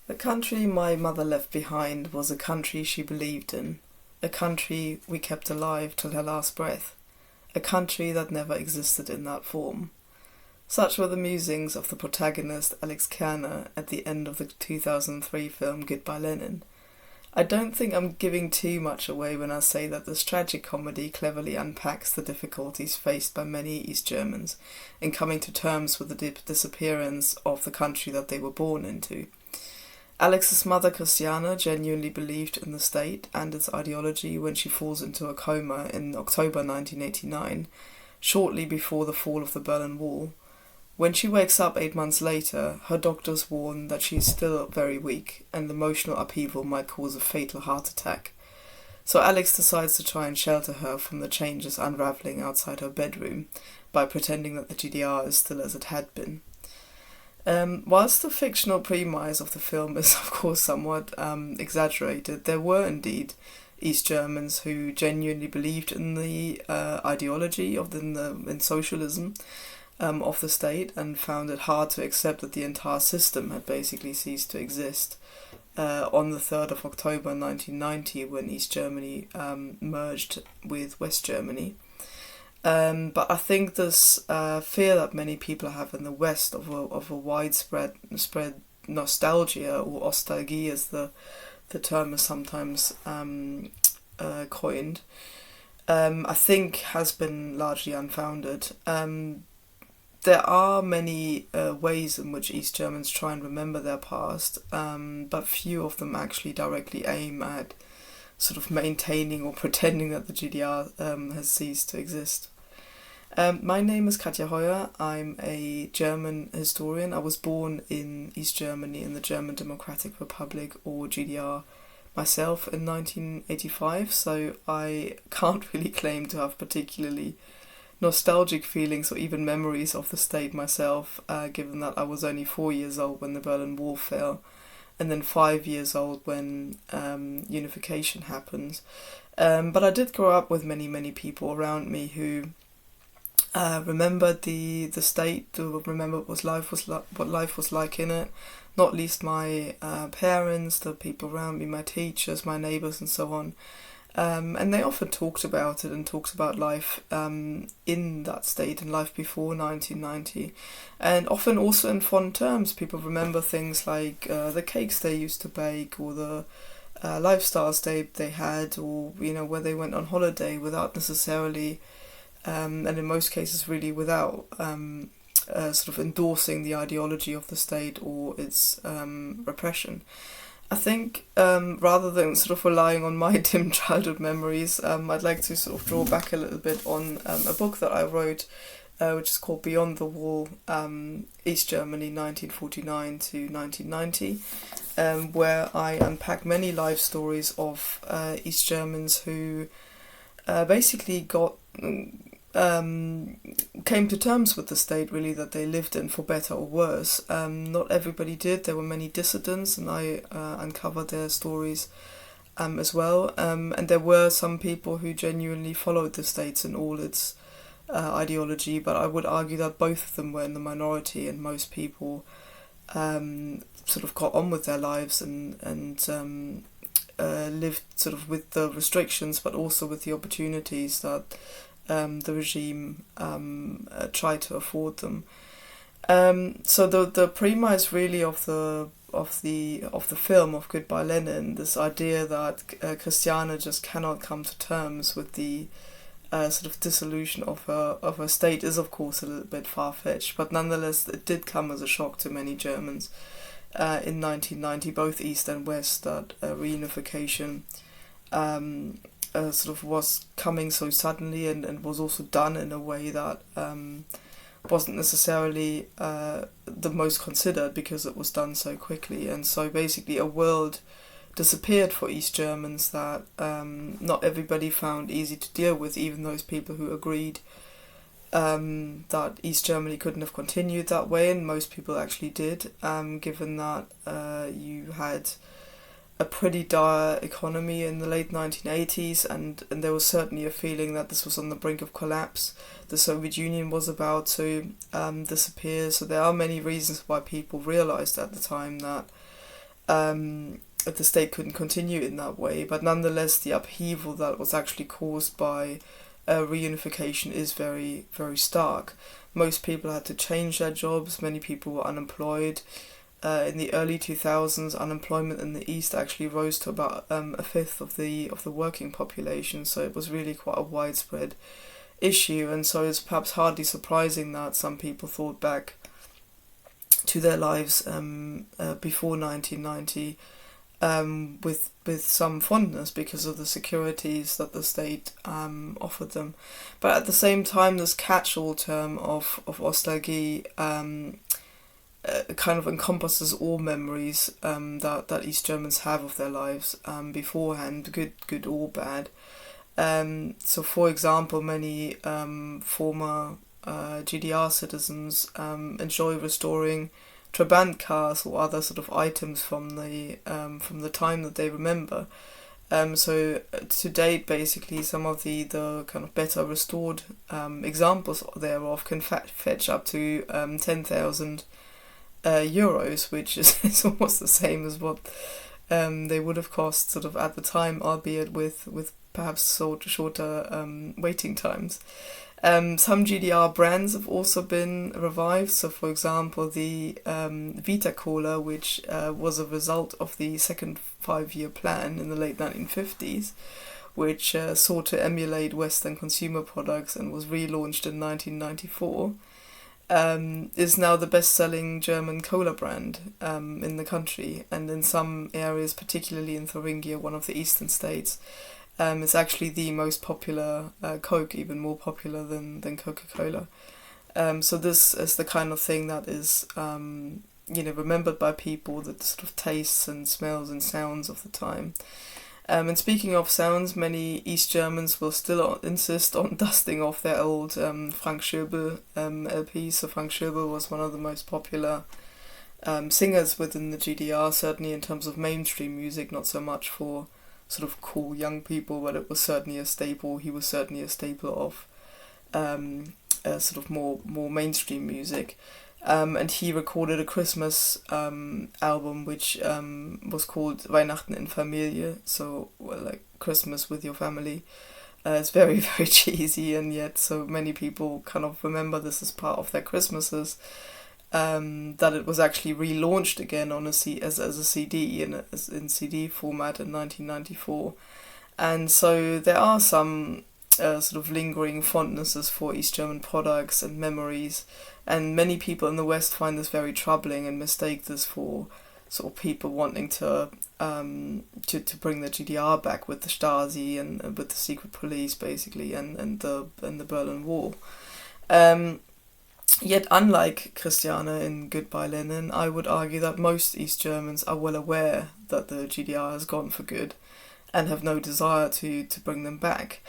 The country my mother left behind was a country she believed in, a country we kept alive till her last breath, a country that never existed in that form. Such were the musings of the protagonist Alex Kerner at the end of the 2003 film Goodbye Lenin. I don't think I'm giving too much away when I say that this tragic comedy cleverly unpacks the difficulties faced by many East Germans in coming to terms with the disappearance of the country that they were born into. Alex's mother Christiane genuinely believed in the state and its ideology when she falls into a coma in October 1989, shortly before the fall of the Berlin Wall. When she wakes up 8 months later, her doctors warn that she is still very weak and emotional upheaval might cause a fatal heart attack. So Alex decides to try and shelter her from the changes unravelling outside her bedroom by pretending that the GDR is still as it had been. Whilst the fictional premise of the film is of course somewhat exaggerated, there were indeed East Germans who genuinely believed in the ideology in socialism of the state and found it hard to accept that the entire system had basically ceased to exist on the 3rd of October 1990 when East Germany merged with West Germany. But I think this fear that many people have in the West of a widespread nostalgia, or Ostalgie as the term is sometimes coined, I think has been largely unfounded. There are many ways in which East Germans try and remember their past, but few of them actually directly aim at sort of maintaining or pretending that the GDR has ceased to exist. My name is Katja Hoyer. I'm a German historian. I was born in East Germany in the German Democratic Republic, or GDR, myself in 1985, so I can't really claim to have particularly nostalgic feelings or even memories of the state myself, given that I was only 4 years old when the Berlin Wall fell, and then 5 years old when unification happened. But I did grow up with many people around me who remembered the state, to remember what life was like in it, not least my parents, the people around me, my teachers, my neighbours and so on. And they often talked about it and talked about life in that state and life before 1990. And often also in fond terms. People remember things like the cakes they used to bake, or the lifestyles they had, or where they went on holiday, without necessarily, and in most cases really without sort of endorsing the ideology of the state or its repression. I think rather than sort of relying on my dim childhood memories, I'd like to sort of draw back a little bit on a book that I wrote, which is called Beyond the Wall, East Germany 1949 to 1990, where I unpack many life stories of East Germans who basically came to terms with the state, really, that they lived in, for better or worse. Not everybody did. There were many dissidents, and I uncovered their stories as well. And there were some people who genuinely followed the state in all its ideology, but I would argue that both of them were in the minority, and most people sort of got on with their lives and lived sort of with the restrictions, but also with the opportunities that the regime tried to afford them. So the premise really of the film of Goodbye Lenin, this idea that Christiane just cannot come to terms with the sort of dissolution of her state, is of course a little bit far-fetched, but nonetheless it did come as a shock to many Germans in 1990, both East and West, that reunification sort of was coming so suddenly, and was also done in a way that wasn't necessarily the most considered, because it was done so quickly. And so basically a world disappeared for East Germans that not everybody found easy to deal with, even those people who agreed that East Germany couldn't have continued that way, and most people actually did, given that you had a pretty dire economy in the late 1980s, and there was certainly a feeling that this was on the brink of collapse. The Soviet Union was about to disappear, so there are many reasons why people realised at the time that the state couldn't continue in that way. But nonetheless, the upheaval that was actually caused by reunification is very, very stark. Most people had to change their jobs. Many people were unemployed. In the early 2000s, unemployment in the East actually rose to about a fifth of the working population. So it was really quite a widespread issue, and so it's perhaps hardly surprising that some people thought back to their lives before 1990 with some fondness because of the securities that the state offered them. But at the same time, this catch-all term of Ostalgie kind of encompasses all memories that East Germans have of their lives beforehand, good or bad. So, for example, many former GDR citizens enjoy restoring Trabant cars or other sort of items from the time that they remember. So to date, basically, some of the kind of better restored examples thereof can fetch up to 10,000 euros, which is almost the same as what they would have cost sort of at the time, albeit with perhaps shorter waiting times. Some GDR brands have also been revived. So, for example, the Vita Cola, which was a result of the second 5-year plan in the late 1950s, which sought to emulate Western consumer products and was relaunched in 1994, is now the best-selling German cola brand in the country. And in some areas, particularly in Thuringia, one of the eastern states, it's actually the most popular Coke, even more popular than Coca-Cola. So this is the kind of thing that is, remembered by people, the sort of tastes and smells and sounds of the time. And speaking of sounds, many East Germans will still insist on dusting off their old Frank Schöbel LPs. So Frank Schöbel was one of the most popular singers within the GDR, certainly in terms of mainstream music, not so much for sort of cool young people, but it was certainly a staple. He was certainly a staple of sort of more mainstream music. And he recorded a Christmas album which was called Weihnachten in Familie, so like Christmas with your family. It's very, very cheesy, and yet so many people kind of remember this as part of their Christmases. That it was actually relaunched again on as a CD in CD format in 1994, and so there are some sort of lingering fondnesses for East German products and memories, and many people in the West find this very troubling and mistake this for sort of people wanting to bring the GDR back with the Stasi and with the secret police basically and the Berlin Wall. Yet, unlike Christiane in Goodbye Lenin, I would argue that most East Germans are well aware that the GDR has gone for good and have no desire to bring them back.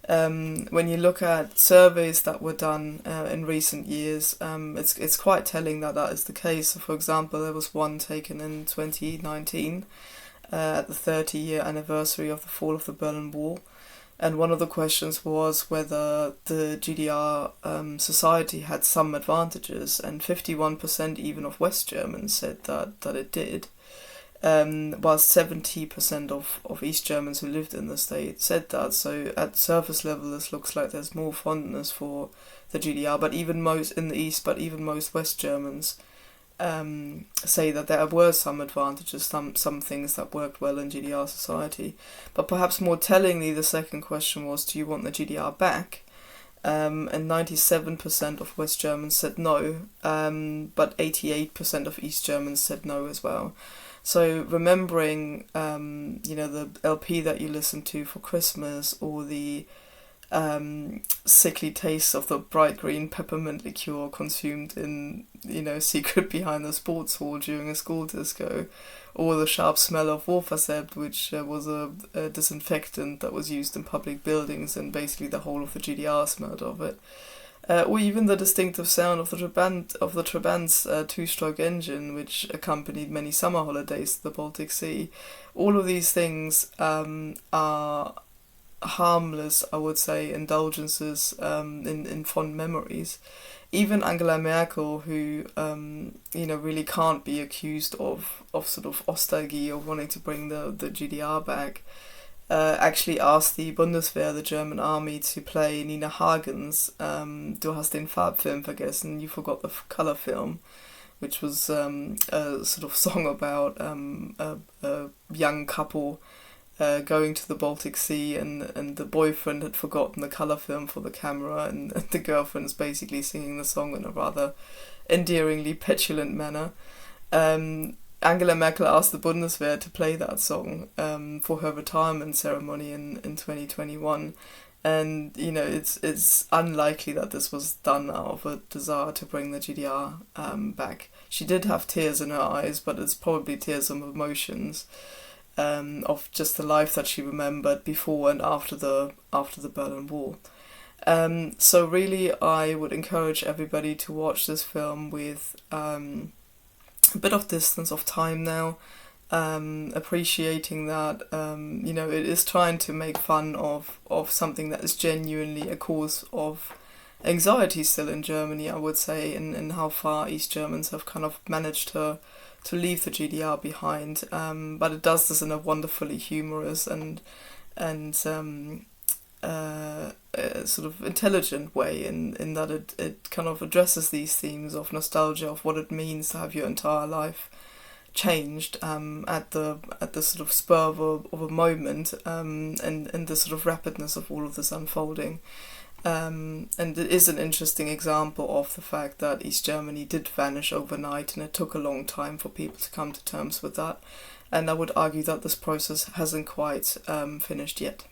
When you look at surveys that were done in recent years, it's quite telling that is the case. So, for example, there was one taken in 2019 at the 30-year anniversary of the fall of the Berlin Wall. And one of the questions was whether the GDR society had some advantages, and 51% even of West Germans said that it did, whilst 70% of East Germans who lived in the state said that. So at surface level, this looks like there's more fondness for the GDR, but even most in the East, but even most West Germans say that there were some advantages, some things that worked well in GDR society. But perhaps more tellingly, the second question was, do you want the GDR back? And 97% of West Germans said no, but 88% of East Germans said no as well. So remembering, the LP that you listen to for Christmas, or the sickly taste of the bright green peppermint liqueur consumed in, secret behind the sports hall during a school disco, or the sharp smell of Wolfersept, which was a disinfectant that was used in public buildings, and basically the whole of the GDR smelled of it. Or even the distinctive sound of the Trabant's two-stroke engine, which accompanied many summer holidays to the Baltic Sea. All of these things are harmless, I would say, indulgences in fond memories, even Angela Merkel, who really can't be accused of sort of Ostalgie or wanting to bring the GDR back, actually asked the Bundeswehr, the German army, to play Nina Hagen's Du hast den Farbfilm vergessen, you forgot the colour film, which was a sort of song about a young couple going to the Baltic Sea, and the boyfriend had forgotten the colour film for the camera, and the girlfriend's basically singing the song in a rather endearingly petulant manner. Angela Merkel asked the Bundeswehr to play that song for her retirement ceremony in 2021. And, it's unlikely that this was done out of a desire to bring the GDR back. She did have tears in her eyes, but it's probably tears of emotions, of just the life that she remembered before and after the Berlin Wall. So really, I would encourage everybody to watch this film with a bit of distance of time now, appreciating that it is trying to make fun of something that is genuinely a cause of anxiety still in Germany, I would say, and how far East Germans have kind of managed to leave the GDR behind, but it does this in a wonderfully humorous and sort of intelligent way, in that it kind of addresses these themes of nostalgia, of what it means to have your entire life changed at the sort of spur of a moment, and the sort of rapidness of all of this unfolding. And it is an interesting example of the fact that East Germany did vanish overnight, and it took a long time for people to come to terms with that. And I would argue that this process hasn't quite finished yet.